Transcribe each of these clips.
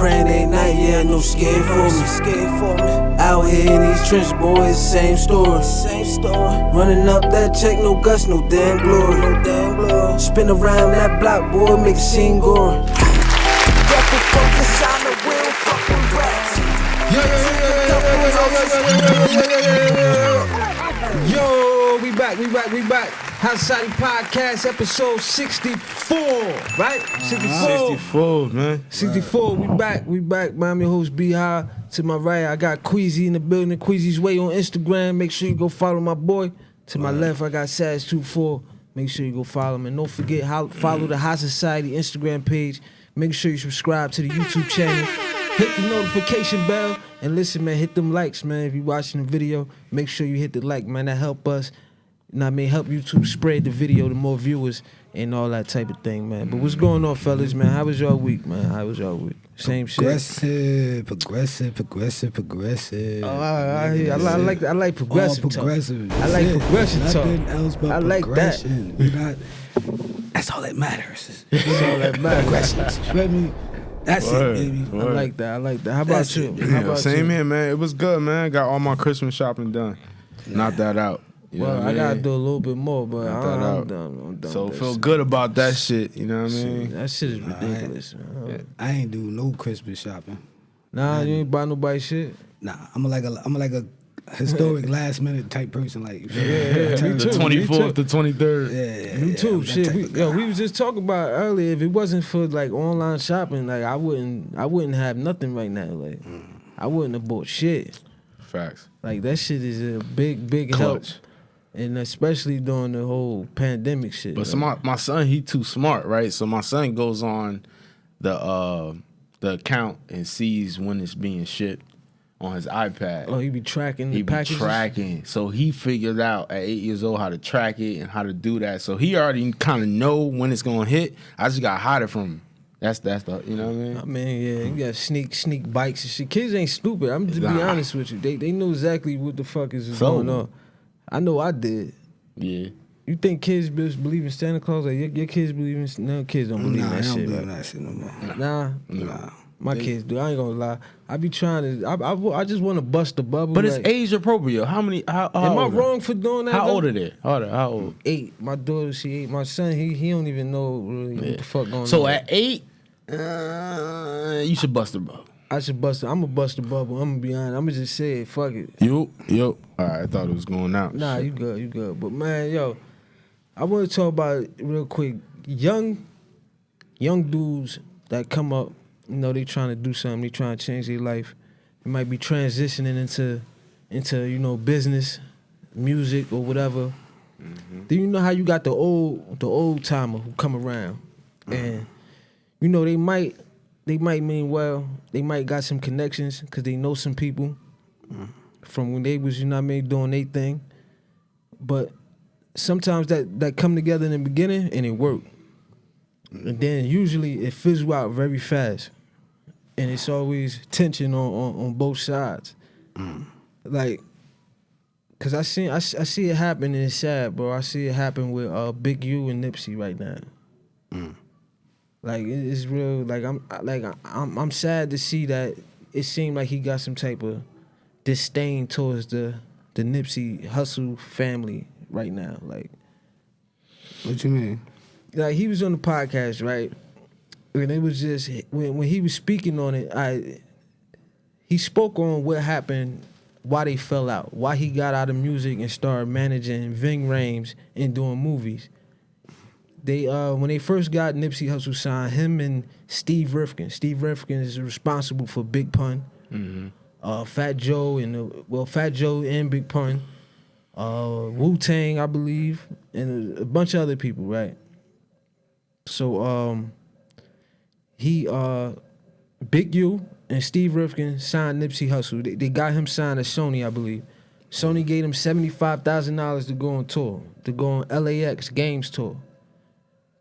praying ain't night, yeah, no scared for me. Out here in these trenches, boys, same story. Running up that check, no guts, no damn glory. Spin around that block, boy, make the scene gory. Got the focus on the wheel, fuck with rats. Yo, we back. House Society Podcast, episode 64, right? 64, man. 64, we back. I'm your host, B-High. To my right, I got Queasy in the building. Queasy's Way on Instagram. Make sure you go follow my boy. To my left, I got Saz24. Make sure you go follow him. And don't forget, follow the House Society Instagram page. Make sure you subscribe to the YouTube channel. Hit the notification bell. And listen, man, hit them likes, man. If you're watching the video, make sure you hit the like, man. That help us. You know what I mean? Help YouTube spread the video to more viewers and all that type of thing, man. But what's going on, fellas, man? How was your week, man? Same shit. Progressive. Oh, I like progressive. Progressive. I like progressive talk. Nothing else but I like progression. That's all that matters. That's all that matters. Progression. You feel me? That's Word. it, baby. I like that. How about you? Same here, man. It was good, man. Got all my Christmas shopping done. Knocked that out. You know what I mean? gotta do a little bit more, but I'm done. So with feel that good about that shit. You know what I mean? That shit is ridiculous, man. I ain't do no Christmas shopping. Nah, you ain't buy nobody shit. Nah, I'm like a historic last minute type person. Like, Me The too. 24th, the 23rd. yeah, Me too. that Shit, type of guy. we was just talking about earlier. If it wasn't for like online shopping, like I wouldn't have nothing right now. Like I wouldn't have bought shit. Facts. Like that shit is a big help, Clutch. and especially during the whole pandemic shit. But so my son, he too smart, right? So my son goes on the account and sees when it's being shipped on his iPad. Oh, he be tracking the He be packages? tracking. So he figured out at 8 years old how to track it and how to do that. So he already kind of know when it's gonna hit. I just got to hide it from him. That's the, you know what I mean? I mean, yeah, you got sneak bikes and shit. Kids ain't stupid. I'm just be Nah. honest with you. They know exactly what the fuck is So- going on. I know I did. Yeah. You think kids just believe in Santa Claus? Like your kids believe in? No, kids don't believe in Nah, I that don't shit. believe in man. that shit no more. Nah, Nah. my kids do. I ain't gonna lie. I be trying to. I just want to bust the bubble. But it's like, age appropriate. How am I old are wrong for doing they? that? How though? old are they? How old? 8. My daughter, she 8. My son, he don't even know really what the fuck going on. So at 8, you should bust the bubble. I should bust. I'm gonna bust the bubble. I'm gonna be honest. I'm gonna just say it. Fuck it. Yo. All right, I thought it was going out. Nah, you good. But man, yo, I want to talk about it real quick. Young dudes that come up, you know, they trying to do something. They trying to change their life. They might be transitioning into you know business, music or whatever. Do you know how you got the old timer who come around, and you know they might mean well. They might got some connections because they know some people from when they was, you know what I mean, doing their thing. But sometimes that come together in the beginning and it work. And then usually it fizzle out very fast. And it's always tension on both sides. Like, cause I see it happen and it's sad, bro. I see it happen with Big U and Nipsey right now. Like it's real. Like I'm sad to see that it seemed like he got some type of disdain towards the Nipsey Hussle family right now. Like, What you mean? like he was on the podcast, right? And it was just when he was speaking on it, he spoke on what happened, why they fell out, why he got out of music and started managing Ving Rhames and doing movies. They when they first got Nipsey Hussle signed, him and Steve Rifkin. Steve Rifkin is responsible for Big Pun. Fat Joe Fat Joe and Big Pun. Wu-Tang, I believe, and a bunch of other people, right? So Big U and Steve Rifkin signed Nipsey Hussle. They got him signed at Sony, I believe. Sony gave him $75,000 to go on tour, to go on LAX Games tour.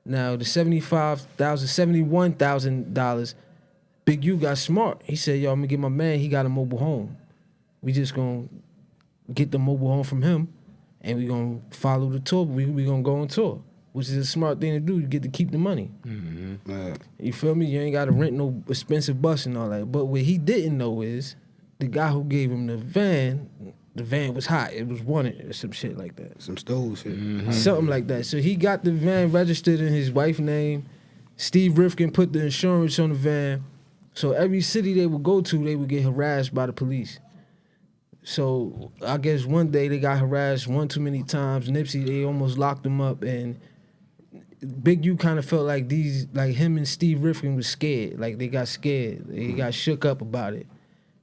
Now, the $71,000, Big U got smart. He said, yo, I'm going to get my man, he got a mobile home. We just going to get the mobile home from him, and we going to follow the tour. We going to go on tour. which is a smart thing to do. You get to keep the money. Right. You feel me? You ain't got to rent no expensive bus and all that. But what he didn't know is the guy who gave him the van was hot. It was wanted or some shit like that. Some stove shit. Something like that. So he got the van registered in his wife's name. Steve Rifkin put the insurance on the van. So every city they would go to, they would get harassed by the police. So I guess one day they got harassed one too many times. Nipsey, they almost locked him up, and Big U kind of felt like him and Steve Rifkin was scared. Like they got scared. They got shook up about it.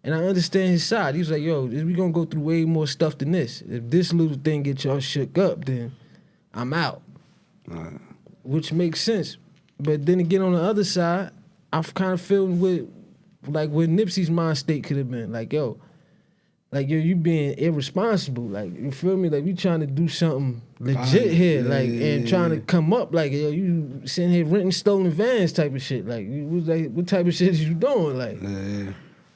And I understand his side. He was like, yo, we gonna go through way more stuff than this. If this little thing get y'all shook up, then I'm out. Which makes sense. But then again, on the other side, I've kind of feeling what Nipsey's mind state could have been. Like, yo, you being irresponsible. Like, you feel me? Like, we trying to do something legit here. And trying to come up. Like, yo, you sitting here renting stolen vans type of shit. Like, what type of shit is you doing? Like,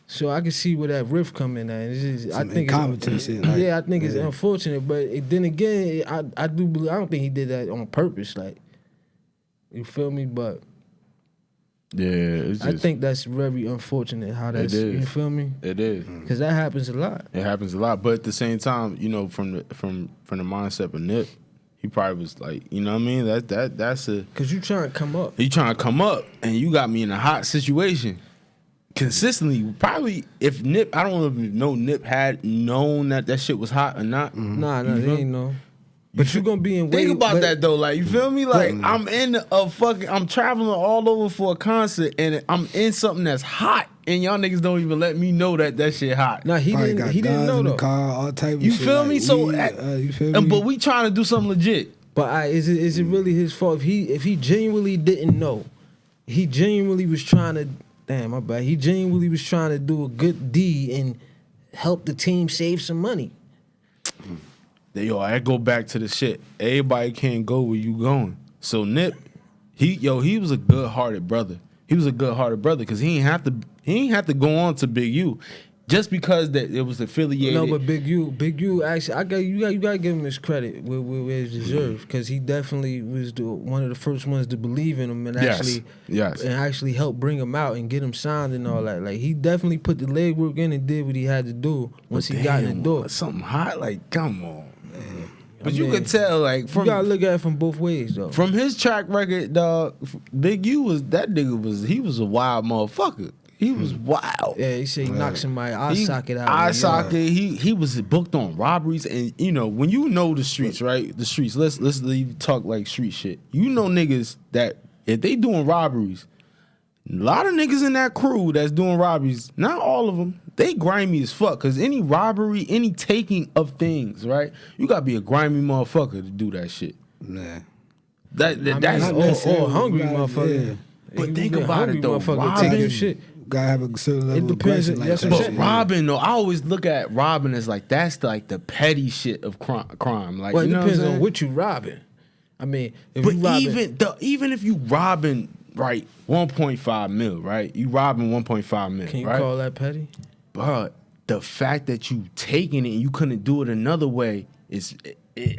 so I can see where that riff come in at. It's just, I think competition. I think it's unfortunate. But then again, I do believe, I don't think he did that on purpose. Like, you feel me? But yeah, it's just, I think that's very unfortunate how that's, you feel me? It is. Because that happens a lot. It happens a lot. But at the same time, you know, from the mindset of Nip, he probably was like, you know what I mean? That's a... Because you trying to come up. You trying to come up, and you got me in a hot situation. Consistently, probably if Nip, I don't even know Nip had known that shit was hot or not. Nah, they ain't know. But you gonna be in Think about that though, like, you feel me? Like, I'm traveling all over for a concert, and I'm in something that's hot, and y'all niggas don't even let me know that shit hot. Nah, he didn't know in though. The car, all type of You shit. feel me? So, you feel me? but we trying to do something legit. But is it really his fault if he genuinely didn't know? He genuinely was trying to. Damn, my bad. He genuinely was trying to do a good deed and help the team save some money. Yo, I go back to the shit. Everybody can't go where you going. So Nip, he was a good-hearted brother. He was a good-hearted brother because he ain't have to go on to Big U. Just because that it was affiliated. No, but Big U actually, you gotta give him his credit where it's deserved, because he definitely was one of the first ones to believe in him and actually help bring him out and get him signed and all that. Like, he definitely put the legwork in and did what he had to do once he got in the door. Something hot, like, come on, man. But you could tell, like, from, you gotta look at it from both ways though. From his track record, dog, Big U was he was a wild motherfucker. He was wild. Yeah, he said he knocked somebody eye socket out. Eye socket. He was booked on robberies, and you know when you know the streets, right? The streets. Let's leave talk like street shit. You know niggas that if they doing robberies, a lot of niggas in that crew that's doing robberies. Not all of them. They grimy as fuck. Cause any robbery, any taking of things, right? You gotta be a grimy motherfucker to do that shit. Nah. That's all hungry motherfucker. Yeah. But think about it though. Take your shit. Gotta have a certain level It depends. of aggression. That's Like what that. I'm saying. Robbing though, I always look at robbing as like that's like the petty shit of crime. Like, Well, it you know depends what I'm on saying? what you robbing. I mean, if But you robbing, even if you robbing right 1.5 mil, right? You robbing 1.5 mil, can you right? call that petty? But the fact that you taking it and you couldn't do it another way is,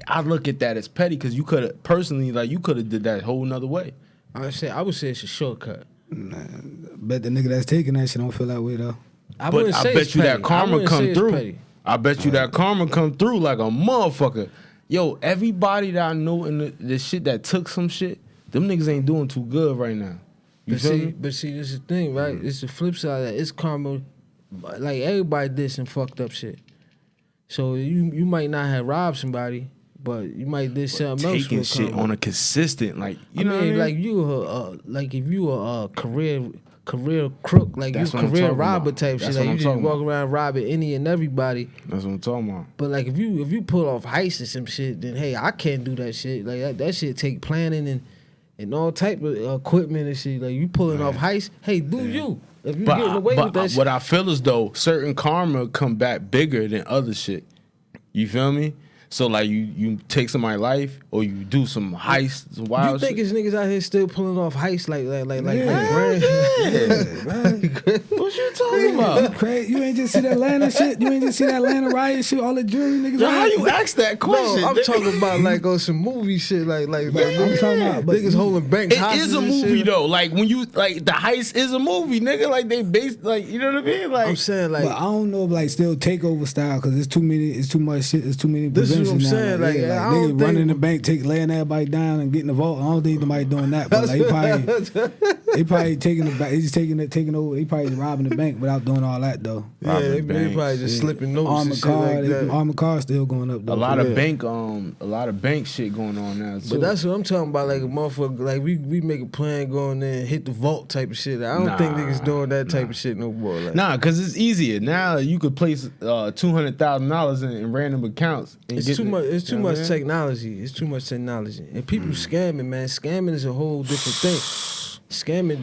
I look at that as petty because you could have personally you could have did that whole another way. I would say it's a shortcut. Nah, bet the nigga that's taking that shit don't feel that way though. I But wouldn't I say bet it's you petty. that karma come through. Petty. I bet you that karma come through like a motherfucker. Yo, everybody that I know in the shit that took some shit, them niggas ain't doing too good right now. You feel me? But see, this is the thing, right? It's the flip side of that. It's karma. Like, everybody did some fucked up shit. So you might not have robbed somebody, but you might did something else. Taking shit on a consistent, like, you know what I mean? Like if you a career crook, like That's you what I'm career talking robber about. type That's shit. Like what you I'm just talking walk about. around robbing any and everybody. That's what I'm talking about. But like if you pull off heist or some shit, then hey, I can't do that shit. Like that shit take planning and all type of equipment and shit. Like you pulling off heist, hey, do you? If you getting away with that shit. What I feel is though, certain karma come back bigger than other shit. You feel me? So like you take somebody's life or you do some heists, some wild You think shit. it's niggas out here still pulling off heists like grand? What you talking about? Crazy. You ain't just see that Atlanta shit. You ain't just see that Atlanta riot shit. All the jury niggas. Yo, how you ask that question? No, I'm talking about like on some movie shit, like I'm talking about, but niggas holding banks. It is a movie though. Like when you like the heist is a movie, nigga. Like they based like you know what I mean. Like I'm saying like but I don't know if like still takeover style because it's too many. It's too much shit. It's too many. This is what I'm now. saying, like, yeah, I don't niggas running think- the bank, laying everybody down and getting the vault. I don't think nobody doing that. But like, they probably taking the back. They just taking over. They probably robbing the bank without doing all that though. yeah, they banks. probably just slipping notes and Armored shit car, like that. armored car still going up though. a lot of bank shit going on now too. But that's what I'm talking about, like a motherfucker, like we make a plan going there and hit the vault type of shit. I don't think niggas doing that type of shit no more. Like, nah, cause it's easier now. You could place $200,000 in random accounts. And it's get too the- much. It's too you know much what I mean? technology. It's too much technology, and people scamming, man. Scamming is a whole different thing. Scamming,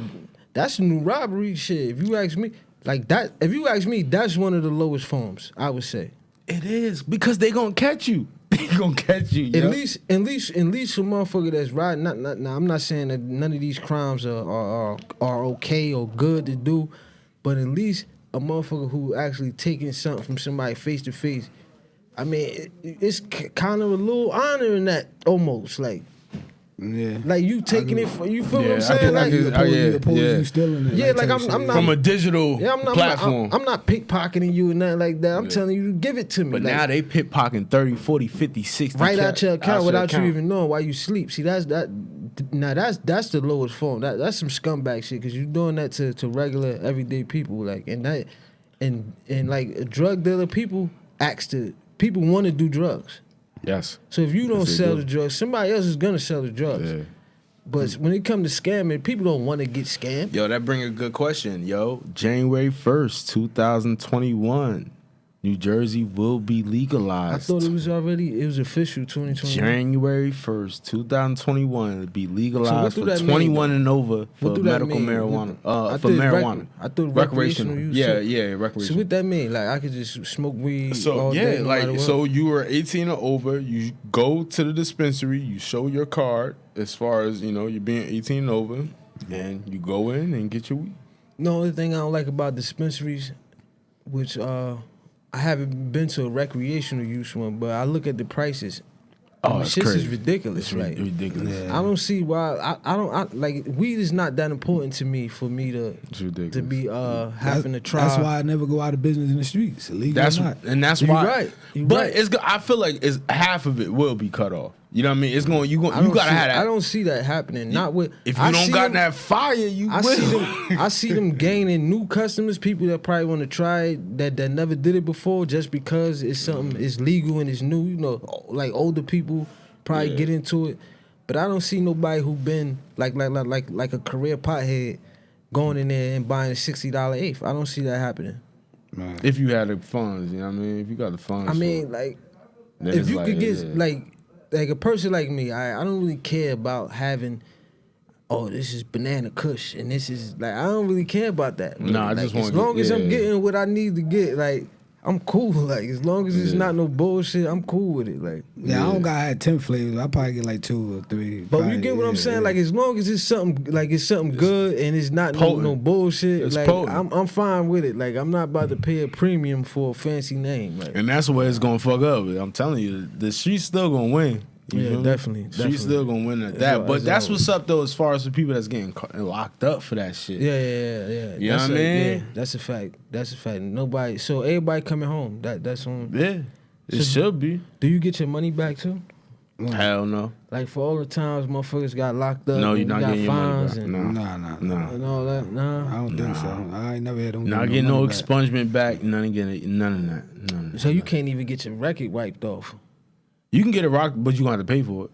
that's new robbery shit. If you ask me, like that. If you ask me, that's one of the lowest forms. I would say. It is because they gonna catch you. They gonna catch you. At yo. least a motherfucker that's riding. Now, I'm not saying that none of these crimes are okay or good to do, but at least a motherfucker who actually taking something from somebody face to face. I mean, it's kind of a little honor in that almost like. Yeah. Like you taking it for you feel what I'm I saying? can- I Like can- you stealing it. Yeah, like type I'm shit. not- from a digital platform. I'm not pickpocketing you and nothing like that. I'm telling you to give it to me. But like, now they pickpocketing 30, 40, 50, 60. right out your account without you account. even knowing while you sleep. See, that's the lowest form. That's some scumbag shit because you're doing that to regular everyday people. Like and like drug dealer people want to do drugs. Yes. So if you don't Yes, they sell do. the drugs, somebody else is gonna sell the drugs. Yeah. But when it comes to scamming, people don't want to get scammed. Yo, that bring a good question. Yo, January 1st, 2021, New Jersey will be legalized. I thought it was official 2020. January 1st, 2021, it'll be legalized do for that mean, 21 and over for What do that medical mean? marijuana. I For thought marijuana. I thought recreational use. Yeah, too. yeah, So recreational. what that mean? Like I could just smoke weed So all yeah, day, no matter like what? so you were 18 or over, you go to the dispensary, you show your card as far as, you know, you're being 18 and over, and you go in and get your weed. The only thing I don't like about dispensaries, which I haven't been to a recreational use one, but I look at the prices. Oh, The it's shit is crazy. ridiculous. It's Like ridiculous. I don't see why like weed is not that important to me for me It's ridiculous. to be having to try. That's why I never go out of business in the streets. Illegal That's or not. and that's You why. right. You but right. it's. I feel like it's half of it will be cut off. You know what I mean? It's going. You I don't gotta see- have that. I don't see that happening. Not with If you I don't see got them- that fire, you I will. see them. I see them gaining new customers, people that probably want to try it that never did it before, just because it's something it's legal and it's new. You know, like older people probably get into it, but I don't see nobody who been like a career pothead going in there and buying a $60 eighth. I don't see that happening. Man. If you had the funds, you know what I mean. If you got the funds, I for mean, it, like then if it's you like, could get yeah. like a person like me, I don't really care about having. Oh, this is banana kush, and this is like I don't really care about that. Nah, I Like, just wanna as long get- as I'm yeah. getting what I need to get, like I'm cool. Like as long as it's Yeah. not no bullshit, I'm cool with it. Like, Yeah, I don't got had 10 flavors. I probably get like 2 or 3. but probably, you get what I'm yeah, saying? yeah. Like as long as it's something good and it's not potent. no bullshit. It's like potent. I'm fine with it. Like I'm not about to pay a premium for a fancy name. Like and that's where it's gonna fuck up. I'm telling you, the street's still gonna win. You Yeah, feel me? definitely, She's definitely. still gonna win at It's that. all- But it's that's all- what's up though, as far as the people that's getting locked up for that shit. Yeah. You know That's what I mean? Yeah, that's a fact. That's a fact. Nobody. So everybody coming home. That's on. Yeah, it So- should be. Do you get your money back too? Hell no. Like for all the times motherfuckers got locked up. No, and you're not got getting your money fines back. and, No. Nah. and all that. Nah. I don't think so. I ain't never had them. Not getting no expungement back. None of that. None of that. So you can't even get your record wiped off. You can get a rock, but you gonna have to pay for it.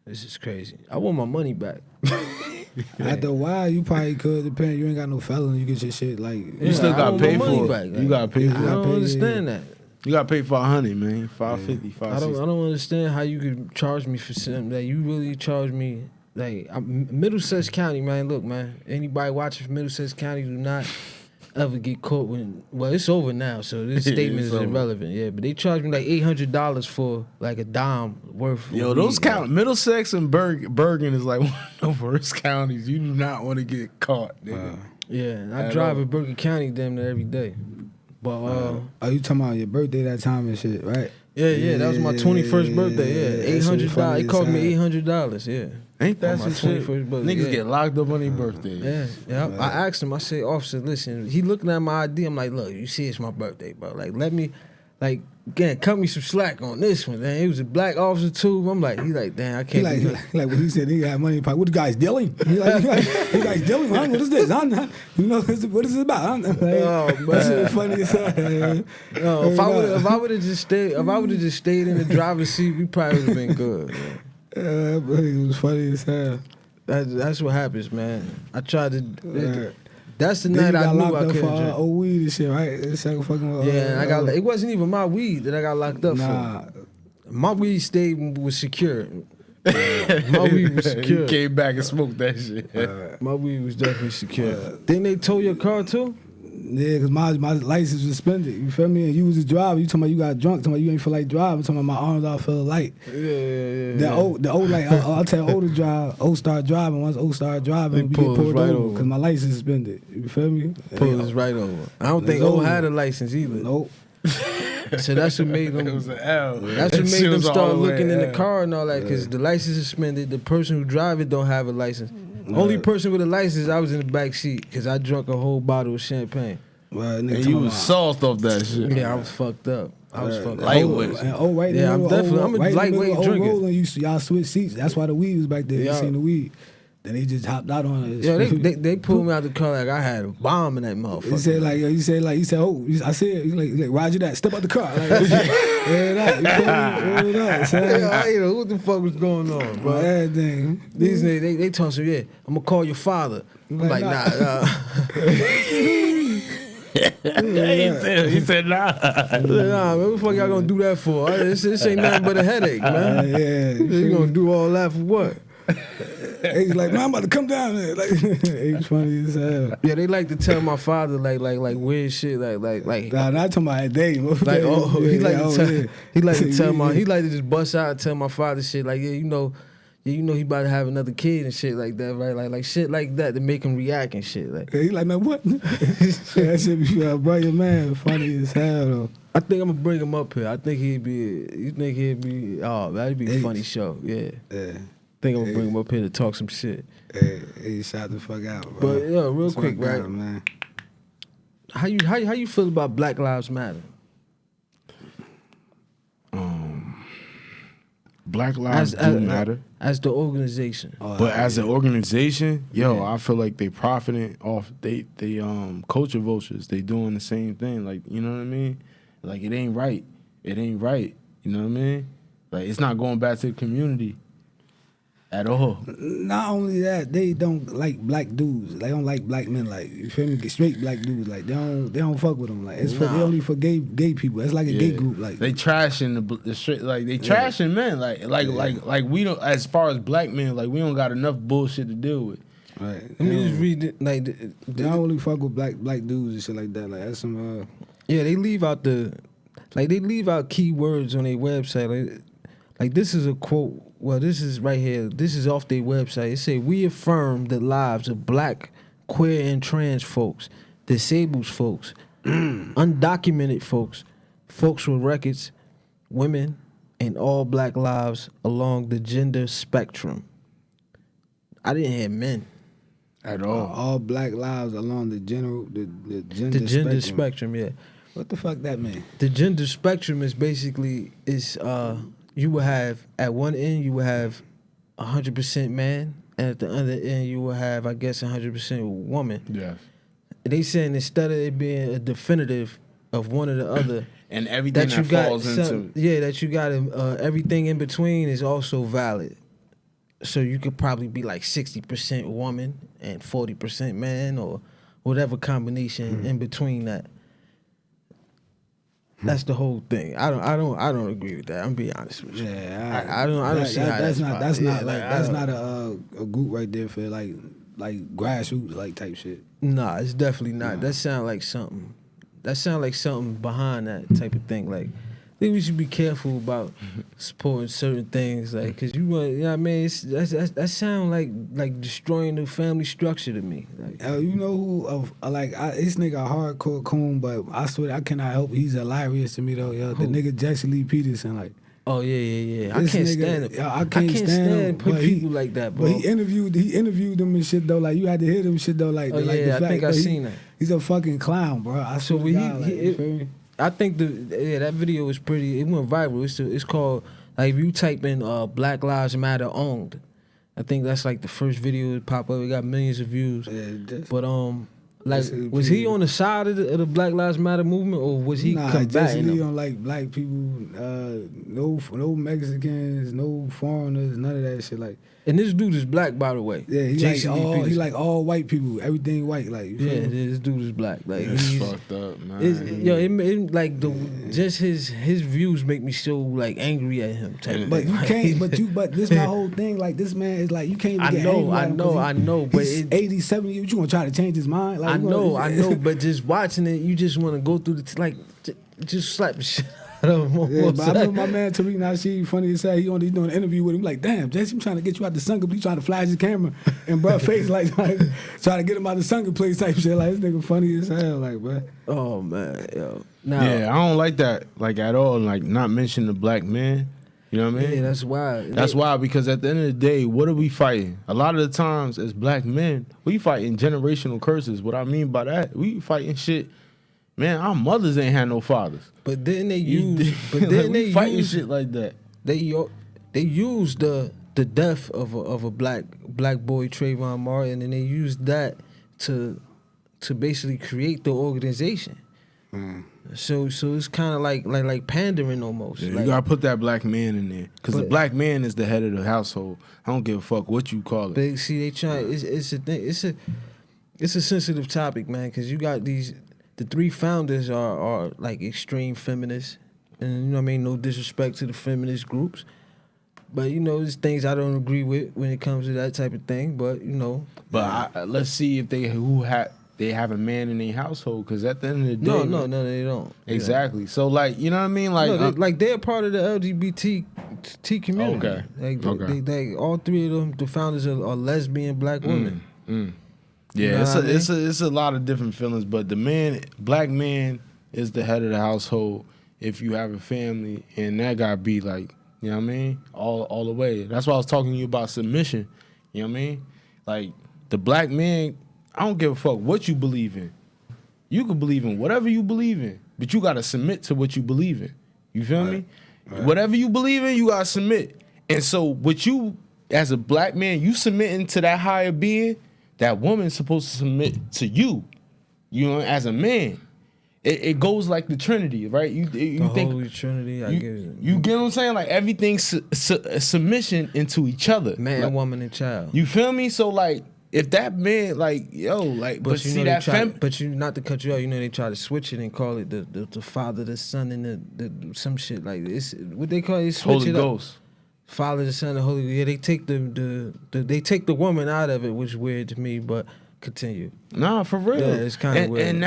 This is crazy. I want my money back. After a while, you probably could. Depend. You ain't got no felon. You get your shit like. You still I gotta want my pay money for it. back, You like, gotta pay I for it. don't understand that. You gotta pay $500, man. $550, I $560. don't understand how you could charge me for something that you really charge me. Like Middlesex County, man. Look, man. Anybody watching from Middlesex County, do not ever get caught when, well, it's over now, so this statement is over. irrelevant. Yeah, but they charged me like $800 for like a dime worth. Yo, of those weed, count. Middlesex and Bergen is like one of the worst counties. You do not want to get caught, nigga. Yeah, and I At drive all. in Bergen County damn near every day. But Oh, you talking about your birthday that time and shit, right? yeah, that was my 21st birthday. Yeah, $800. They called me $800. Yeah. Ain't that On my some shit? 21st birthday, Niggas yeah. get locked up on their birthday. Yeah. I asked him. I said, "Officer, listen." He looking at my ID. I'm like, "Look, you see, it's my birthday, bro. Like, let me, like, again, cut me some slack on this one." Then he was a black officer too. I'm like, he like, damn, I He can't. like, do that. like when he said he got money in pocket. What the guy's dealing? He like, you guys dealing? Huh? What is this? Huh? You know what is it about? Huh? Like, Oh, that's man. shit funny as hell. No, if I would have just stayed in the driver's seat, we probably would have been good. Man. It was funny as hell. That's what happens, man. I tried to. Right. That's the Then night you got I knew locked I up couldn't for drink. old weed and shit, right? It's like fucking. Yeah, and I got. It wasn't even my weed that I got locked up Nah, for. My weed was secure. My weed was You secure. came back and smoked that shit. My weed was definitely secure. Didn't they tow your car too? yeah, because my license was suspended. You feel me? And you was a driver. You talking about you got drunk. Talking about you ain't feel like driving. Talking about my arms all feel light. Yeah. The old like I'll tell old to drive. Old start driving. Once old start driving, They we pull get us pulled right over over. because my license suspended. You feel me? Pulled us right over. I don't think It's O over. had a license either. Nope. So that's what made It them. was an L. That's what That made shit them was all start the way looking in the L. car and all that because the license is suspended. The person who drive it don't have a license. Only person with a license, I was in the back seat because I drunk a whole bottle of champagne. Well, And you was sauced off that shit. Yeah, I was fucked up. I was fucked up. Lightweight. And right Yeah, in I'm the middle, definitely- I'm a right in the lightweight middle of drinker. Rolling, y'all switch seats. That's why the weed was back there. Yeah. You seen the weed. Then they just hopped out on it. Yeah, they pulled me out the car like I had a bomb in that motherfucker. He said like, I said, he's like, Roger that, step out the car. Like, yeah, that, you feel me? Yeah, that, son. Yeah, I ain't know what the fuck was going on, bro. Everything. These niggas, they told me, yeah, I'm gonna call your father. I'm like, nah. He said, nah. Nah, man, what the fuck y'all gonna do that for? This ain't nothing but a headache, man. Yeah. You gonna do all that for what? He's like, man, I'm about to come down there. Like, it's funny as hell. Yeah, they like to tell my father like weird shit, like. Nah, not talking about that day. Like he like to tell yeah. he like to tell Yeah. he like to just bust out and tell my father shit like you know he about to have another kid and shit like that, right? Like shit like that to make him react and shit. Like He like, man, what? That shit be bro, your man, funny as hell though. I think I'm gonna bring him up here. I think he'd be oh that'd be a Hey. funny show. Yeah. Yeah. I think I'm gonna bring him up here to talk some shit. Hey, shot the fuck out, bro. But yeah, real That's my quick, guy, right? man. How you feel about Black Lives Matter? Black lives do matter. As the organization. But as an organization, I feel like they profiting off they culture vultures. They doing the same thing. Like, you know what I mean? Like it ain't right. It ain't right. You know what I mean? Like it's not going back to the community at all. Not only that, they don't like black dudes. They don't like black men. Like, you feel me? Straight black dudes. Like they don't fuck with them. Like it's for they only for gay people. It's like a gay group. Like they trashing the straight. Like they trashing men. Like we don't. As far as black men, like we don't got enough bullshit to deal with. right. Let me just read it. Like, They don't only fuck with black dudes and shit like that. Like that's some. yeah, they leave out key words on their website. Like this is a quote. Well, this is right here. This is off their website. It say, "We affirm the lives of black, queer, and trans folks, disabled folks, undocumented folks, folks with records, women, and all black lives along the gender spectrum." I didn't hear men. At all. All black lives along the gender The gender spectrum, yeah. What the fuck that mean? The gender spectrum is basically you will have at one end you will have 100% man, and at the other end you will have, I guess, 100% woman. Yeah. They saying instead of it being a definitive of one or the other, And everything that falls into. that you got everything in between is also valid. So you could probably be like 60% woman and 40% man, or whatever combination in between that. That's the whole thing. I don't agree with that. I'm being honest with you. Yeah, I don't see how that's that's not possible. that's not a group right there for like like grassroots like type shit. Nah, it's definitely not. That sound like something. That sound like something behind that type of thing. Like, I think we should be careful about supporting certain things, like, cause you know what I mean. That sound like destroying the family structure to me. Like, You know who? This nigga a hardcore coon, but I swear I cannot help. He's hilarious to me though. Yo, the nigga Jesse Lee Peterson, like. oh yeah. I This can't nigga- stand it. I can't stand him, put but people like that, bro. But he interviewed them and shit though. Like you had to hear them shit though. Like, Oh, like yeah, the I fact think I that seen that. He's a fucking clown, bro. I So swear when to God, like, you feel me? I think that video was pretty. It went viral. It's called, like, if you type in Black Lives Matter owned, I think that's like the first video to pop up. It got millions of views. Yeah, But like, Jesse was he Lee. on the side of the Black Lives Matter movement, or was he Jesse combating Lee them? don't like black people. No Mexicans, no foreigners, none of that shit. Like, And this dude is black, by the way. yeah, Jason Lee Peterson. he like all white people. Everything white. Like, you feel Yeah, me? this dude is black. Like, It's he's fucked up, man. it like just his views make me so like angry at him. Type But thing. you can't. But this my whole thing. Like, this man is like, you can't even I get know, angry at I him know, 'cause I know, but he's it- 80, 70 years. You gonna try to change his mind? Like, I you gonna- know, but just watching it, you just want to go through just slap the shit out of him. Yeah, but I remember my man Tariq Nasheed, funny as hell, he doing an interview with him, like, damn, Jesse, I'm trying to get you out the sunken, but he trying to flash his camera and bro face like trying to get him out the sunken place type shit. Like, this nigga funny as hell, like, bro. Oh man, yo. Now, Yeah, I don't like that, like, at all. Like, not mentioning the black man. You know what I mean? yeah, that's wild. That's why, because at the end of the day, what are we fighting? A lot of the times, as black men, we fighting generational curses. What I mean by that, we fighting shit. Man, our mothers ain't had no fathers. But then they You use, dig? but Like, then we they fighting use shit like that. they use the death of a black boy Trayvon Martin, and they use that to basically create the organization. So it's kind of like pandering almost. Yeah, like, you gotta put that black man in there, because the But- black man is the head of the household. I don't give a fuck what you call it. They see they try. It's a thing. It's a sensitive topic, man. Because you got the three founders are like extreme feminists, and you know what I mean. No disrespect to the feminist groups, but you know, there's things I don't agree with when it comes to that type of thing. But you know, But let's see if they have a man in their household, because at the end of the day, no, they don't. exactly. So like, you know what I mean? Like, No, they're part of the LGBT community. Okay. Like, they all three of them, the founders are lesbian black women. yeah, know what I mean? it's a lot of different feelings, but the black man is the head of the household. If you have a family, and that gotta be like, you know what I mean, all the way. That's why I was talking to you about submission. You know what I mean? Like, the black man, I don't give a fuck what you believe in. You can believe in whatever you believe in, but you gotta submit to what you believe in. You feel me? Whatever you believe in, you gotta submit. And so, what you, as a black man, you submitting to that higher being, that woman's supposed to submit to you. You know, as a man. It goes like the Trinity, right? You The think Holy Trinity, I guess. you get what I'm saying? Like, everything's submission into each other. Man, Like, woman, and child. you feel me? So like, if that man, like, yo, like, but you see know that but you, not to cut you out, you know they try to switch it and call it the Father, the Son, and the some shit like this. What they call it? Switch Holy it Ghost. up. Father, the Son, the Holy. Yeah, they take they take the woman out of it, which is weird to me. But continue. Nah, for real. Yeah, it's kinda weird, and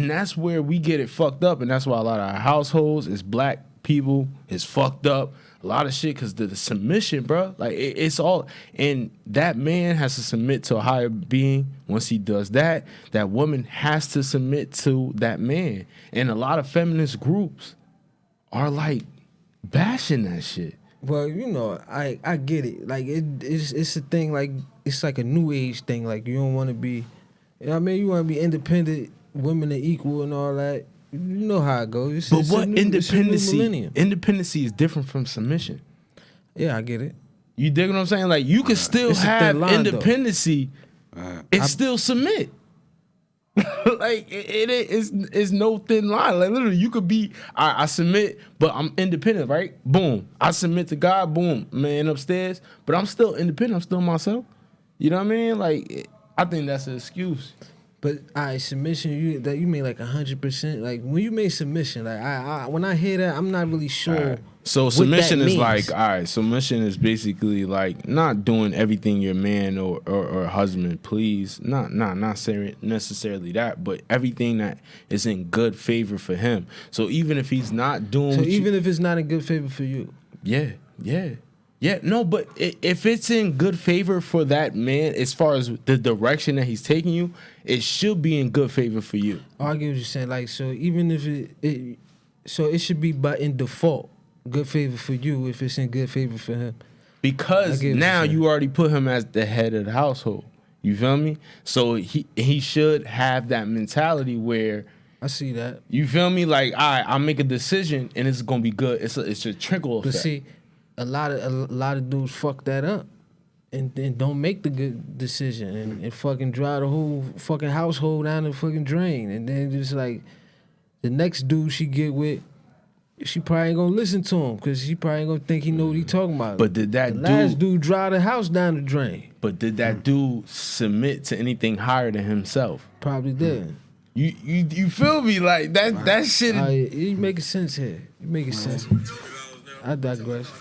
that's where we get it fucked up, and that's why a lot of our households is black people is fucked up. A lot of shit, because the submission, bro. Like, it's all, and that man has to submit to a higher being. Once he does that, that woman has to submit to that man. And a lot of feminist groups are like bashing that shit. Well, you know, I get it. Like it's a thing. Like it's like a new age thing. Like you don't want to be, you know what I mean, you want to be independent, women are equal and all that. You know how it goes. But what independency? independency is different from submission. Yeah, I get it. You dig what I'm saying? Like, you can still It's a have thin line, independency and still submit. Like, it's no thin line. Like, literally, you could be, I submit, but I'm independent, right? Boom. I submit to God, boom, man upstairs, but I'm still independent. I'm still myself. You know what I mean? Like, I think that's an excuse. But submission, you made like 100%. Like when you made submission, like when I hear that, I'm not really sure. Right. So what submission that is means. like, all right, submission is basically like not doing everything your man or husband please. Not necessarily that, but everything that is in good favor for him. So even if he's not doing, even if it's not in good favor for you, yeah, no, but if it's in good favor for that man, as far as the direction that he's taking you, it should be in good favor for you. Oh, I get what you're saying. Like, so even if it should be by in default good favor for you if it's in good favor for him. Because now you already put him as the head of the household. You feel me? So he should have that mentality where I see that. You feel me? Like, all right, I'll make a decision and it's gonna be good. It's a trickle effect. But see, a lot of dudes fuck that up and don't make the good decision and fucking drive the whole fucking household down the fucking drain. And then just like the next dude she get with, she probably ain't gonna listen to him because she probably ain't gonna think he know what he talking about. But did that last dude drive the house down the drain? But did that dude submit to anything higher than himself? Probably did. You feel me? Like that shit. You making sense here. You making sense. I digress.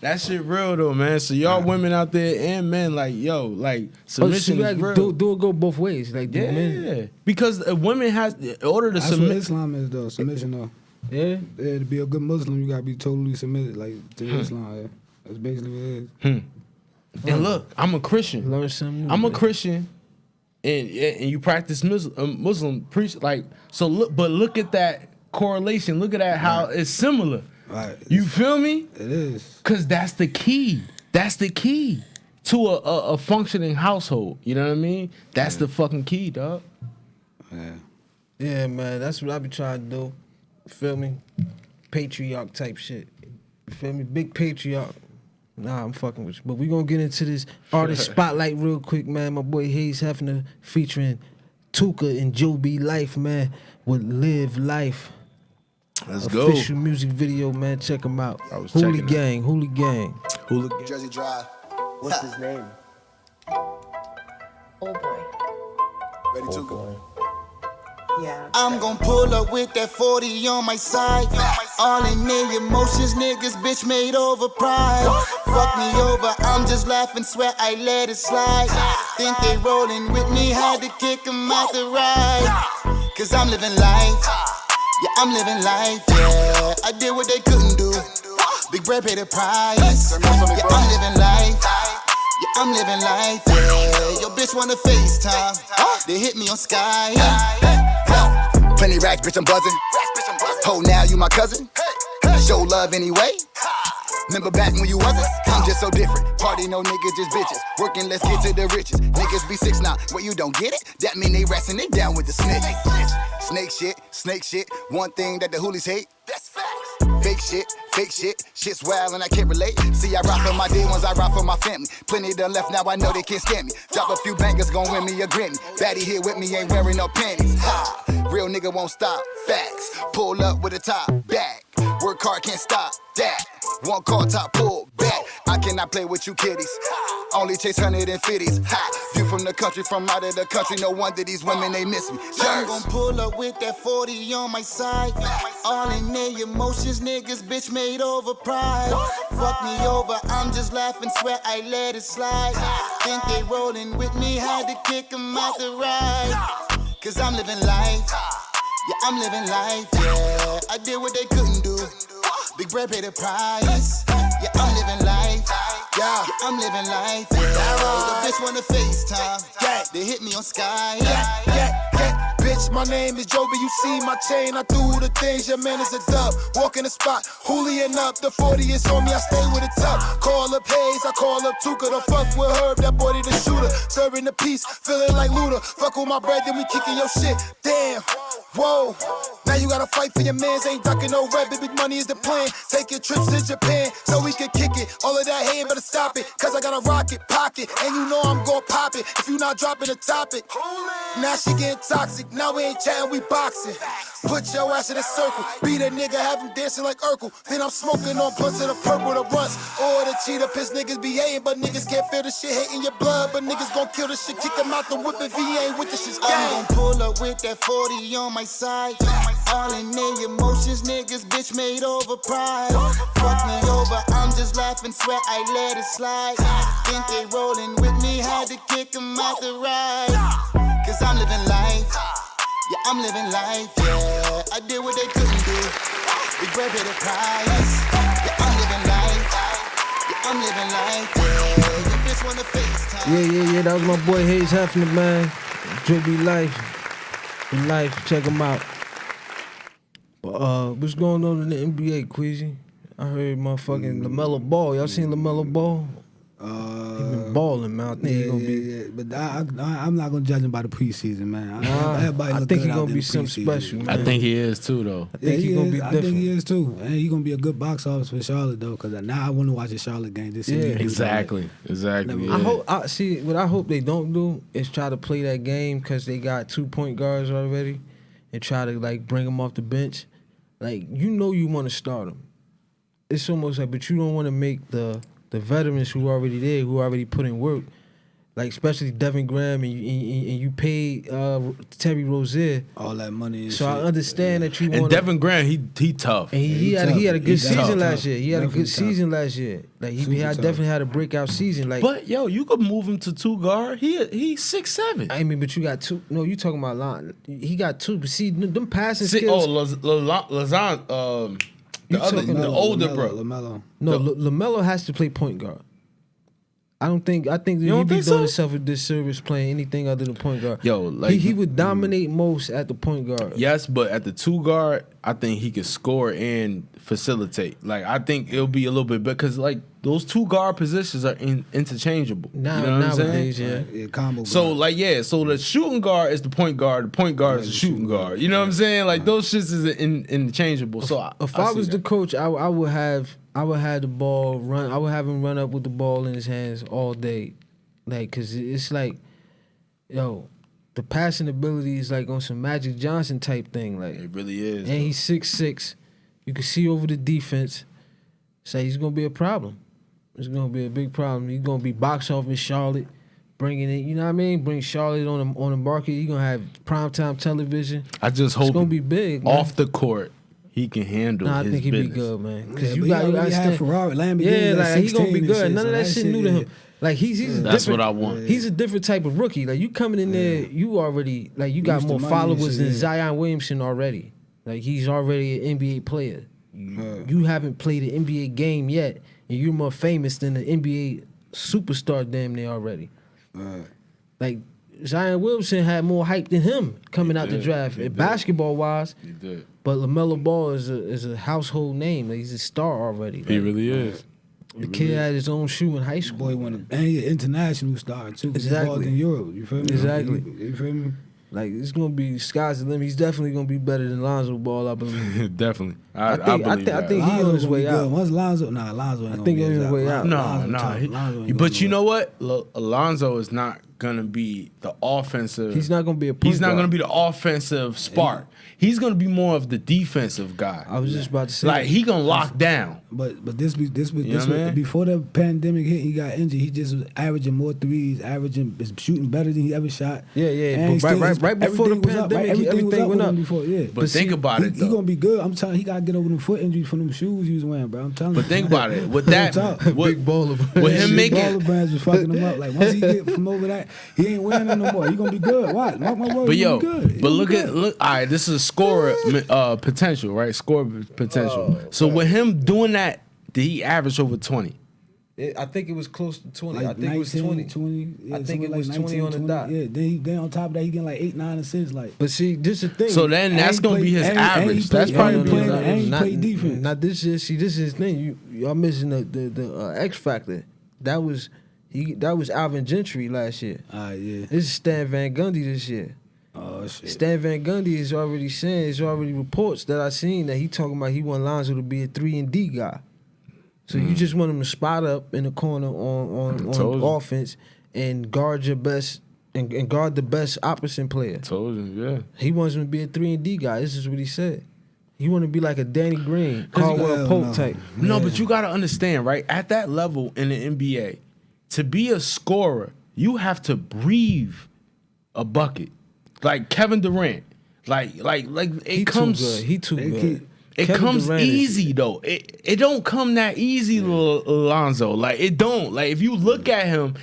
That shit real though, man. So y'all women out there and men, like, yo, like submission is real. Do it go both ways, like the men. Because a woman has, in order to submit. That's what Islam is though, submission though. Yeah. To be a good Muslim, you gotta be totally submitted, like to Islam. Yeah. That's basically what it is. And look, I'm a Christian. Learn something new. I'm a Christian, and you practice Muslim preach like so. Look at that correlation. Look at that how it's similar. Right. You feel me? It is. Cause that's the key. That's the key to a functioning household. You know what I mean? That's the fucking key, dog. Yeah. Yeah, man. That's what I be trying to do. You feel me? Patriarch type shit. You feel me? Big patriarch. Nah, I'm fucking with you. But we gonna get into this artist spotlight real quick, man. My boy Hayes Hefner featuring Tuka and Joe B. Life, man, with Live Life. Let's go. Official music video, man. Check them out. Hoolie Gang. Jersey Drive. What's his name? Oh boy. Ready to go. Yeah. I'm gon' pull up with that 40 on my side. All in their emotions, niggas, bitch made over pride. Fuck me over, I'm just laughing, swear I let it slide. Think they rolling with me, had to kick them out the ride. Cause I'm living life. Yeah, I'm living life, yeah. I did what they couldn't do. Big bread paid the price. Yeah, I'm living life. Yeah, I'm living life, yeah. Your bitch wanna FaceTime. They hit me on Sky. Plenty racks, bitch, I'm buzzing. Oh, now you my cousin. Show love anyway. Remember back when you wasn't? I'm just so different. Party no niggas, just bitches. Working, let's get to the riches. Niggas be 6'9". What, you don't get it? That mean they resting it down with the snitches. Snake shit. One thing that the hoolies hate. That's facts. Fake shit. Shit's wild and I can't relate. See, I rock for my day ones, I rock for my family. Plenty done left, now I know they can't stand me. Drop a few bangers, gon' win me a Grammy. Baddie here with me, ain't wearing no panties. Ha! Real nigga won't stop. Facts. Pull up with a top back. Work hard, can't stop that. One call, top pull back. I cannot play with you kiddies. Only chase 150s. Ha! View from the country, from out of the country. No wonder these women, they miss me. I'm gon' pull up with that 40 on my side. All in their emotions, niggas, bitch made over pride. Fuck me over, I'm just laughing, swear I let it slide. Think they rolling with me, had to kick them out the ride. Cause I'm living life. Yeah, I'm living life, yeah. I did what they couldn't do. Big bread paid the price. Yeah, I'm living life. Yeah, I'm living life, yeah. The bitch wanna FaceTime. They hit me on Sky. Bitch, my name is Joby, you see my chain, I do the things, your man is a dub. Walk in the spot, hooligan up, the 40 is on me, I stay with it tough. Call up Hayes, I call up Tuka, don't fuck with Herb, that boy the shooter. Serving the peace, feeling like Luda. Fuck with my bread, then we kicking your shit. Damn, whoa. Now you gotta fight for your mans, ain't ducking no red, big money is the plan. Taking trips to Japan, so we can kick it. All of that hate, better stop it, cause I got a rocket pocket. And you know I'm gon' pop it, if you not dropping the topic. Now she getting toxic, now we ain't chatting, we boxing. Put your ass in a circle. Beat a nigga, have him dancing like Urkel. Then I'm smoking on blunts of the purple, the runs. Or the cheetah piss niggas be hating, but niggas can't feel the shit hating your blood. But niggas gon' kill the shit, kick him out the whip if he ain't with the shit. I'm gon' pull up with that 40 on my side. All in their emotions, niggas, bitch made over pride. Fuck me over, I'm just laughing, swear I let it slide. Think they rolling with me, had to kick them out the ride. Cause I'm living life, yeah, I'm living life, yeah. I did what they couldn't do, we bread pay the price. Yeah, I'm living life, yeah, I'm living life, yeah. Your bitch wanna FaceTime. Yeah, that was my boy Hayes Hefner, man. Drip be life. Be life, check him out. But what's going on in the NBA, Queasy? I heard motherfucking LaMelo Ball. Y'all seen LaMelo Ball? He been balling, man. I think he gonna be. Yeah. But I'm not gonna judge him by the preseason, man. I think he gonna be something special, man. I think he is too, though. I think he gonna be I different. think he is too. And he gonna be a good box office for Charlotte though, because now I want to watch a Charlotte game this season. Exactly. I hope. What I hope they don't do is try to play that game because they got 2 point guards already, and try to like bring them off the bench. Like you want to start them. It's almost like, but you don't want to make the veterans who are already there, who already put in work, like especially Devin Graham and you paid Terry Rozier all that money. So I understand that you want. And Devin Graham, he tough. And he had a good season last year. He had a Definitely good season last year. Like he definitely had a breakout season. Like, but yo, you could move him to 2 guard. He's 6'7". I mean, but you got 2. No, you talking about line. He got 2. But see, them passing skills. Lazan. The older bro. LaMelo. No, LaMelo has to play point guard. I think he'd be doing himself a disservice playing anything other than point guard. Yo, like he would dominate most at the point guard. Yes, but at the 2 guard, I think he could score and facilitate. Like I think it'll be a little bit because like those 2 guard positions are interchangeable. Nowadays, yeah. Combo So guard. like so the shooting guard is the point guard. The point guard is the shooting guard. You know what I'm saying? Like those shits is interchangeable. So if I was the coach, I would have the ball run. I would have him run up with the ball in his hands all day, like because it's like, yo, the passing ability is like on some Magic Johnson type thing. Like it really is. And he's 6'6". You can see over the defense. Say he's gonna be a problem. It's gonna be a big problem. He's gonna be box office Charlotte, bringing it. You know what I mean? Bring Charlotte on the market. He's gonna have primetime television. I just hope it's gonna be big. Man. Off the court. He can handle his I think he'd business. be good, man. Because you got have Ferrari, Lamborghini. Yeah, like he gonna be good. Shit, None of that shit new to him. Like he's a that's different, what I want. He's a different type of rookie. Like you coming in there, you already like you got more followers than Zion Williamson already. Like he's already an NBA player. You haven't played an NBA game yet, and you're more famous than an NBA superstar damn near already. Like Zion Williamson had more hype than him coming out the draft. Basketball wise, he did. But LaMelo Ball is a household name. Like, he's a star already. He really is. The kid had his own shoe in high school. Boy, and he's an international star too. Exactly. He balled in Europe. You feel me? Exactly. You feel me? Like it's gonna be sky's the limit. He's definitely gonna be better than Lonzo Ball, I believe. Definitely. I think he on his way out. Once Lonzo, Lonzo ain't I think gonna be on his way out. But you know what? Alonzo is not gonna be the offensive. He's not gonna be a point He's not guard. gonna be the offensive spark. He's gonna be more of the defensive guy. I was just about to say, like he gonna lock down. But this was what I mean? Before the pandemic hit, he got injured. He just was averaging more threes, shooting better than he ever shot. Yeah. But right before the pandemic, everything went up. Before, yeah. But think about it though. He gonna be good. I'm telling you, he gotta get over them foot injuries from them shoes he was wearing, bro. I'm telling you. But think about it. With that, big baller, with him making baller brands was fucking him up. Like once he get from over that, he ain't wearing them no more. He gonna be good. Watch, mark my words. But yo, good. but look. All right, this is a scorer potential, right? Score potential. So with him doing that, did he average over 20? I think it was close to 20. Like I think it was 20. Yeah, I think it like was 20 on the dot. Yeah, then on top of that, he getting like 8, 9 assists. Like, But see, this is the thing. So then that's gonna be his average. That's probably play defense. Not this is this is his thing. Y'all missing the X factor. That was Alvin Gentry last year. Yeah. This is Stan Van Gundy this year. Oh shit. Stan Van Gundy is already saying, there's already reports that I seen that he talking about he want Lonzo to be a 3-and-D guy. So you just want him to spot up in the corner on offense and guard your best and guard the best opposite player. Told you, yeah. He wants him to be a 3-and-D guy. This is what he said. He want to be like a Danny Green, Hell Caldwell Pope no. type. No, but you gotta understand, right? At that level in the NBA, to be a scorer, you have to breathe a bucket. Like Kevin Durant. Like it He comes too good. He too They good. keep- It Kevin comes Durant is- easy though. It don't come that easy, Lonzo. Like it don't. Like if you look at him,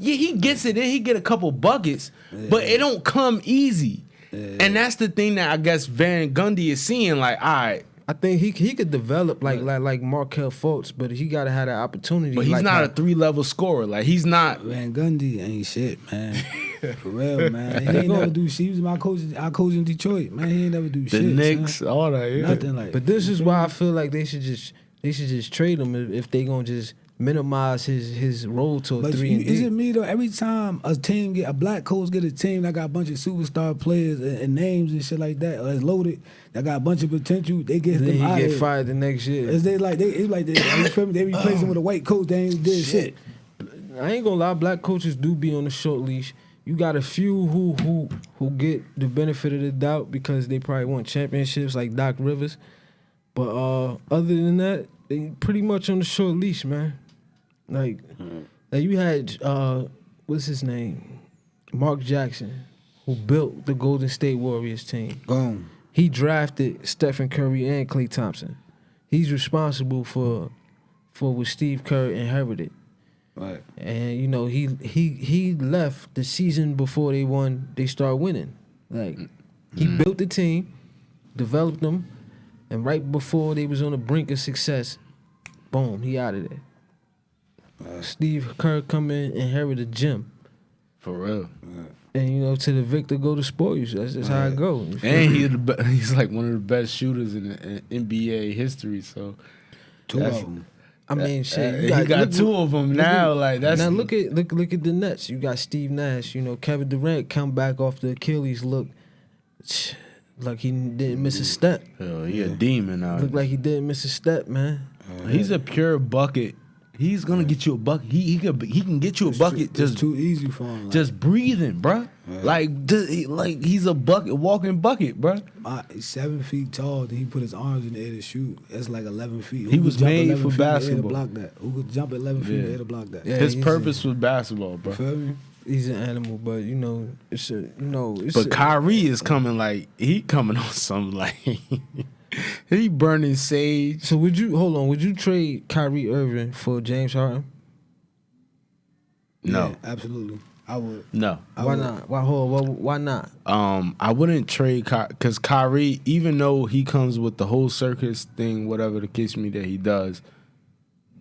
yeah, he gets it in. He get a couple buckets, but it don't come easy. And that's the thing that I guess Van Gundy is seeing. Like, all right, I think he could develop like Markelle Fultz, but he got to have that opportunity. but he's like not how- a 3-level scorer. Like he's not. Van Gundy ain't shit, man. For real, man. He ain't never do shit. He was my coach. Our coach in Detroit, man. He ain't never do The shit. Knicks, son. all that. Yeah. Nothing like. But this is why I feel like they should just trade him if they gonna just minimize his role to a But 3-and-D. is it me though? Every time a black coach get a team that got a bunch of superstar players and names and shit like that, or it's loaded, that got a bunch of potential, they get Then them out he get here. fired the next year. It's like they replace him with a white coach. They ain't did shit. I ain't gonna lie, black coaches do be on the short leash. You got a few who get the benefit of the doubt because they probably won championships like Doc Rivers. But other than that, they pretty much on the short leash, man. Like you had what's his name? Mark Jackson, who built the Golden State Warriors team. Boom. He drafted Stephen Curry and Klay Thompson. He's responsible for what Steve Kerr inherited. Right. And you know he left the season before they started winning. Like he built the team, developed them, and right before they was on the brink of success, boom, he out of there. Steve Kerr come in, inherit a gym, For real. and you know to the victor go the spoils. That's just how it go. You feel And me? he's like one of the best shooters in NBA history. So Two of That's- them. I mean, shit. he got two of them now. Like that's Now look at the Nets. You got Steve Nash. You know Kevin Durant come back off the Achilles. Look, like he didn't miss a step. Hell, he a demon now. Look like he didn't miss a step, man. He's a pure bucket. He's gonna get you a bucket. He can get you a bucket It's just too easy for him. Like, just breathing, bruh. Like he's a walking bucket, bruh. he's 7 feet tall. Then he put his arms in the air to shoot. That's like 11 feet. Who He could was jump made 11 for feet in the air to basketball. block that? Who could jump 11 feet in the Yeah. air to block that? Yeah, His he's purpose was basketball, You bruh. feel me? He's an animal, but you know it's But Kyrie is coming like he coming on something like he burning sage. So would you trade Kyrie Irving for James Harden? No, Yeah, absolutely. I would. no. Why not? Why not? I wouldn't trade because Kyrie, even though he comes with the whole circus thing, whatever the case me that he does,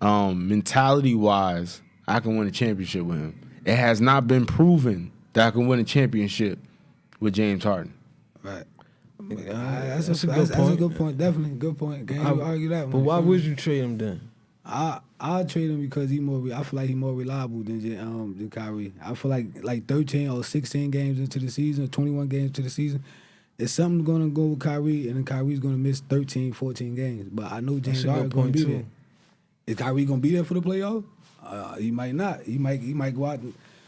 mentality wise, I can win a championship with him. It has not been proven that I can win a championship with James Harden. Right. That's That's a good That's a point. good point. Definitely a good point. Can't even argue that one. But why would you trade him then? I'll trade him because I feel like he's more reliable than Kyrie. I feel like 13 or 16 games into the season, or 21 games into the season, if something's gonna go with Kyrie, and then Kyrie's gonna miss 13, 14 games. But I know James That's a good Harden's gonna point, be too. there. Is Kyrie gonna be there for the playoffs? He might not. He might go out.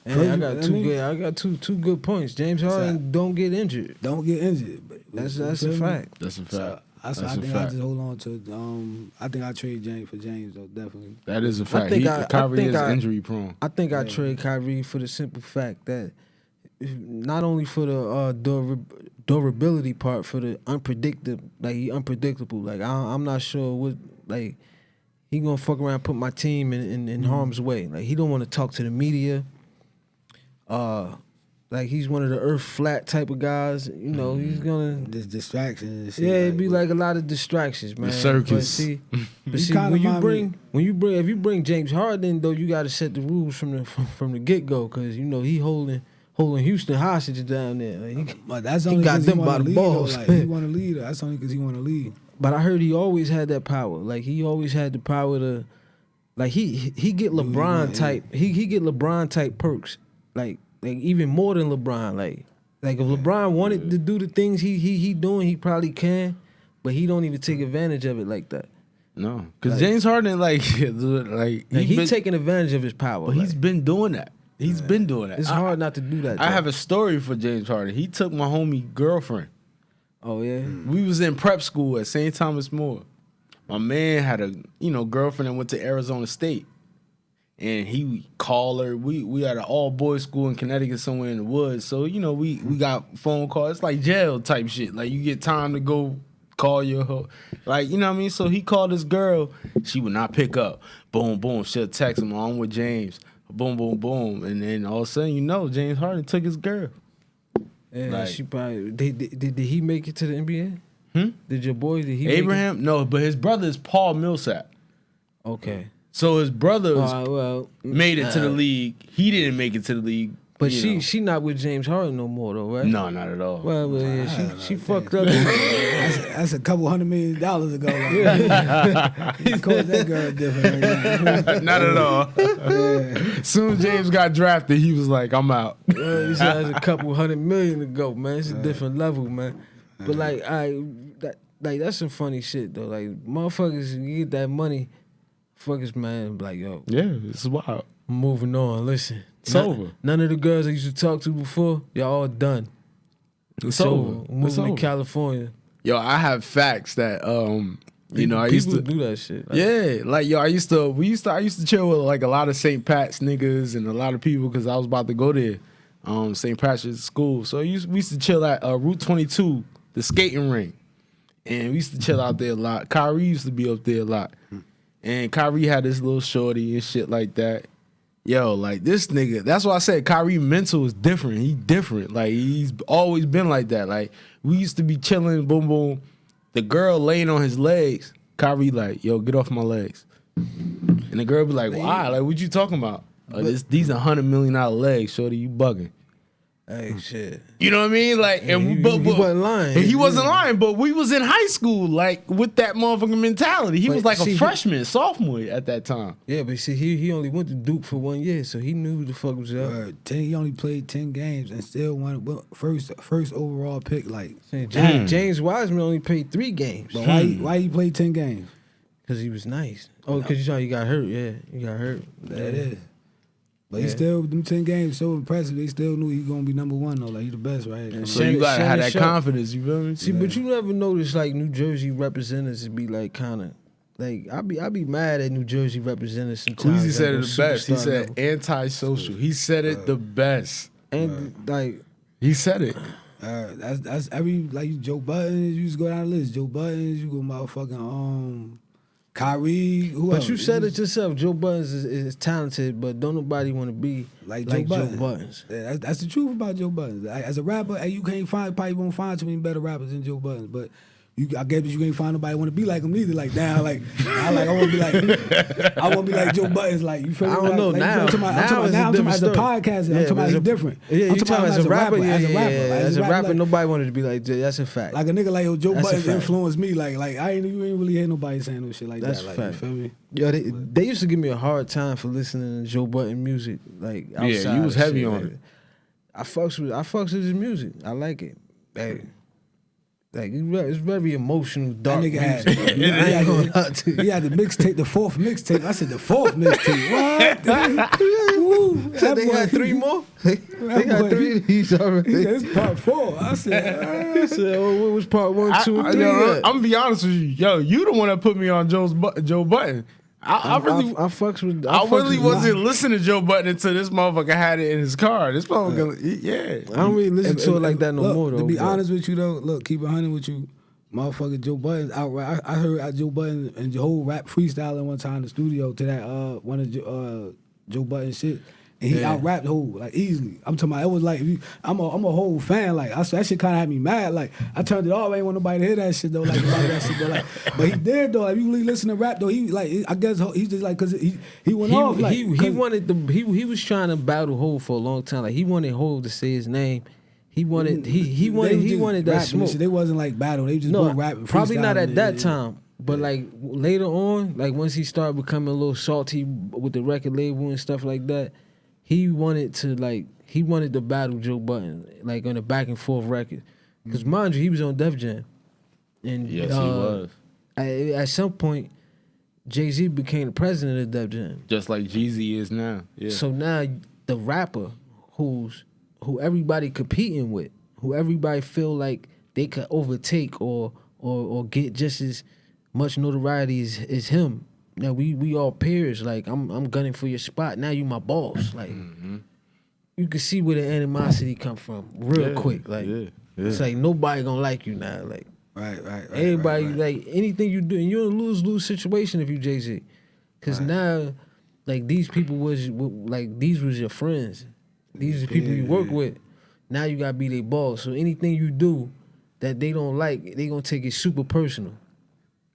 And I got two good points. James Harden don't get injured. Don't get injured. That's You a feel me? fact. That's a fact. So, I That's a think I fact. just hold on to. I think I trade James for James though. Definitely. That is a fact. think Kyrie is I- injury prone. I think I trade Kyrie for the simple fact that not only for the durability part, for the he unpredictable. Like I'm not sure what like he gonna fuck around and put my team in harm's way. Like he don't want to talk to the media. Like he's one of the earth flat type of guys. You know, he's gonna. This distraction and shit. Yeah, it'd be like a lot of distractions, man. circus. But see, kinda if you bring James Harden though, you got to set the rules from the get go, because you know he holding Houston hostage down there. Like, But that's he only got because them he by want the to lead. balls. Like, he want to lead. That's only because he want to lead. but I heard he always had that power. Like he always had the power to, like he get LeBron type. He get LeBron type perks. Like even more than LeBron. Like if LeBron wanted to do the things he doing, he probably can, but he don't even take advantage of it like that. No, because James Harden, like Like, he's taking advantage of his power. but he's been doing that. He's been doing that. It's hard not to do that. I though. have a story for James Harden. He took my homie girlfriend. Oh yeah. We was in prep school at St. Thomas More. My man had a girlfriend that went to Arizona State, and he called her. We had an all boys school in Connecticut somewhere in the woods. So we got phone calls. It's like jail type shit. Like you get time to go call your like what I mean. So he called this girl. She would not pick up. Boom boom. She'll text him. I'm with James. Boom boom boom. And then all of a sudden James Harden took his girl. Yeah, Like- she probably did he make it to the NBA? Did your boy? Did he? Abraham? No, but his brother is Paul Millsap. Okay. So his brother Well, made it to the league. He didn't make it to the league. but you know. she not with James Harden no more though, right? No, not at all. Well, yeah, she fucked up. That's a couple $100 million ago. Like, of course, that girl different. Right now. Not at all. Soon as James got drafted, he was like, I'm out. He said that's a couple $100 million to go, man. It's a different level, man. But like, that's some funny shit though. Like, motherfuckers, you get that money, fuckers, man. Like, yo, Yeah, it's wild. moving on. Listen, It's over. None of the girls I used to talk to before, y'all all done. It's over. Moving It's to over. California. Yo, I have facts that I used People to do that shit. Like, Yeah, like I used to chill with like a lot of St. Pat's niggas and a lot of people because I was about to go there, St. Patrick's School. So we used to chill at Route 22, the skating rink, and we used to chill out there a lot. Kyrie used to be up there a lot, and Kyrie had this little shorty and shit like that. Yo, like this nigga, that's why I said Kyrie mental is different. He different. Like he's always been like that. Like we used to be chilling, boom boom. The girl laying on his legs, Kyrie like, yo, get off my legs. And the girl be like, why? Like, what you talking about? These $100 million legs, shorty, you bugging. Hey, shit. You know what I mean? Like, Yeah, he wasn't lying. And he wasn't lying, but we was in high school, like, with that motherfucking mentality. He But was like see, a freshman, sophomore at that time. Yeah, but see, he only went to Duke for 1 year, so he knew who the fuck was up. He only played 10 games and still won first overall pick. Like, James Wiseman only played 3 games. but why he played 10 games? Because he was nice. Oh, because you saw he got hurt. Yeah, he got hurt. That is. But he Yeah. still, them 10 games so impressive. They still knew he gonna be number one though. Like he the best, right? So you gotta have that Shannon Sharp. confidence, you feel me? See, but you never notice like New Jersey representatives be like kind of like I be mad at New Jersey representatives sometimes. Queasy said like, it the best. He superstar said level. antisocial. He said it the best. And like He said it. That's every like Joe Buttons. You just go down the list. Joe Buttons. You go motherfucking Kyrie. Who else? But you said it yourself. Joe Buttons is talented, but don't nobody want to be Like like Joe Joe Buttons. Buttons. Yeah, that's the truth about Joe Buttons. As a rapper, you can't probably won't find too many better rappers than Joe Buttons. But I guess you can't find nobody want to be like him neither. Like now, I want to be like Joe Buttons. Like you feel me? I don't know, like, now- I'm talking now about it's a as a different podcaster. story. I'm talking about as he's different. Yeah, I'm you talking talking about as a rapper? Yeah, as a rapper. as a rapper, like, nobody wanted to be like Jay. That's a fact. like a nigga like Joe That's a Buttons fact. influenced me. Like you ain't really hear nobody saying no shit like That's that. a Like you fact. feel me? Yo, they used to give me a hard time for listening to Joe Button music. Like outside you was of heavy shit, on like, it. I fucks with his music. I like it. Hey. Like it's very emotional, dark That nigga music. had, I ain't gonna lie to you. he had the mixtape, the 4th mixtape. I said the 4th mixtape. What? Woo. Said they That had boy- 3 more. They that got boy- 3 of these already. He said it's part 4. I said, I said, oh, what was part 1, 2, and 3? I'm gonna be honest with you. Yo, you the one that put me on Joe Button. I really fucks with. I fucks really with- wasn't listening to Joe Button until this motherfucker had it in his car. This motherfucker, I don't really listen to it like that no look, more though. To be but- honest with you though, look, keep it 100 with you. Motherfucker Joe Budden outright. I heard Joe Budden and Joe rap freestyling one time in the studio to that one of Joe Budden shit. And he out rapped whole like easily. I'm talking about it was like I'm a whole fan. Like that shit kinda had me mad. Like I turned it off, I ain't want nobody to hear that shit though, like about that shit though. Like, but he did though. If you really listen to rap though, he like I guess he's just like cause he went off like he wanted he was trying to battle Hov for a long time. Like he wanted Hov to say his name. He wanted he wanted that smoke. They wasn't like battle. They just both rapping. Probably not freestyling at and- that time. But like later on, like once he started becoming a little salty with the record label and stuff like that, he wanted to battle Joe Button like on a back and forth record. Because mind you, he was on Def Jam, and yes, he was. At some point, Jay-Z became the president of Def Jam. Just like Jeezy is now. Yeah. So now the rapper who everybody competing with, who everybody feel like they could overtake or get just as much notoriety as him. Now we all peers. Like I'm gunning for your spot. Now you my boss. Like you can see where the animosity come from real quick. Like it's like nobody gonna like you now. Like Right. everybody like anything you do, and you're in a lose situation if you Jay-Z, because now like these people was your friends. These are the people you work with. Now you gotta be their boss. So anything you do that they don't like, they gonna take it super personal.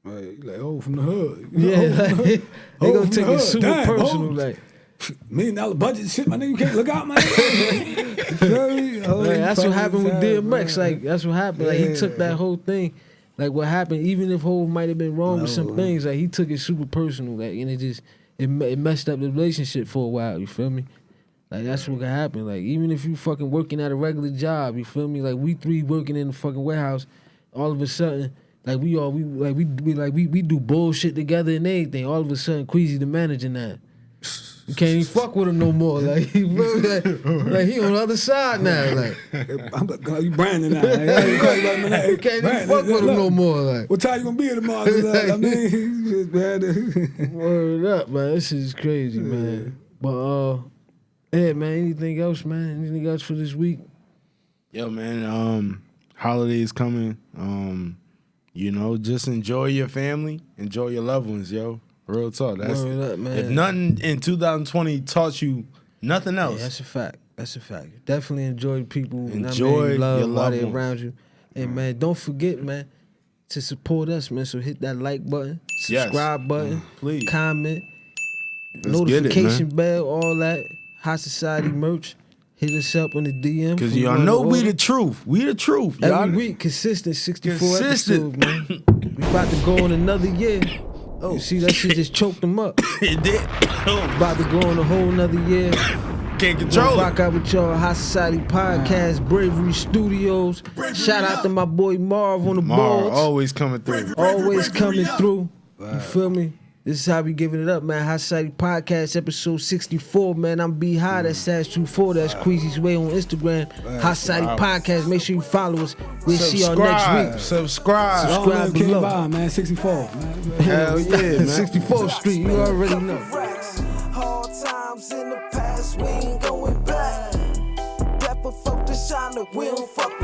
Right, like from the hood. Yeah, like, they gonna take it super Damn, personal. Hov. Like $1 million budget shit, my nigga, you can't look out, man. You feel me? like, that's what happened with DMX. Man. Like that's what happened. Like he took that whole thing. Like what happened, even if Hov might have been wrong with some things, like he took it super personal. Like and it messed up the relationship for a while. You feel me? Like that's what could happen. Like even if you fucking working at a regular job, you feel me? Like we three working in the fucking warehouse, all of a sudden, like we do bullshit together and everything. All of a sudden, Queasy the manager now. You can't even fuck with him no more. Like he like he on the other side now. Like I'm like, you Brandon now. Like, you can't even fuck with him no more. Like what time you gonna be here tomorrow? I mean, Brandon. Word up, man. This is crazy, man. But yeah, man. Anything else, man? Anything else for this week? Yo, man. Holidays coming. You know, just enjoy your family, enjoy your loved ones, yo. Real talk. That's Word up, man. If nothing in 2020 taught you nothing else. Yeah, that's a fact. That's a fact. Definitely enjoy people. Enjoy you love your while loved they ones. around you. And man, don't forget, man, to support us, man. So hit that like button, subscribe button, please. comment, Let's notification get it, bell, all that. High Society merch. Hit us up on the DM. Because y'all know we the truth. We the truth. Y'all. Every week, consistent, 64 Consistent. episodes, man. We about to go on another year. You see, that shit just choked them up. It did. About to go on a whole nother year. Can't control Rock it. out with y'all, High Society Podcast, Bravery Studios. Shout out to my boy Marv on the boards. Always coming through. Always coming through. You feel me? This is how we giving it up, man. High Society Podcast, episode 64, man. I'm B High, that's Sash24. That's Queasy's Way on Instagram. High Society Podcast. Make sure you follow us. We'll see y'all next week. Subscribe. Subscribe below. By, man, 64. Man. Hell yeah, man. 64th Street, you already know. Hard times in the past, we ain't going back. Pepper folk to shine, we don't fuck with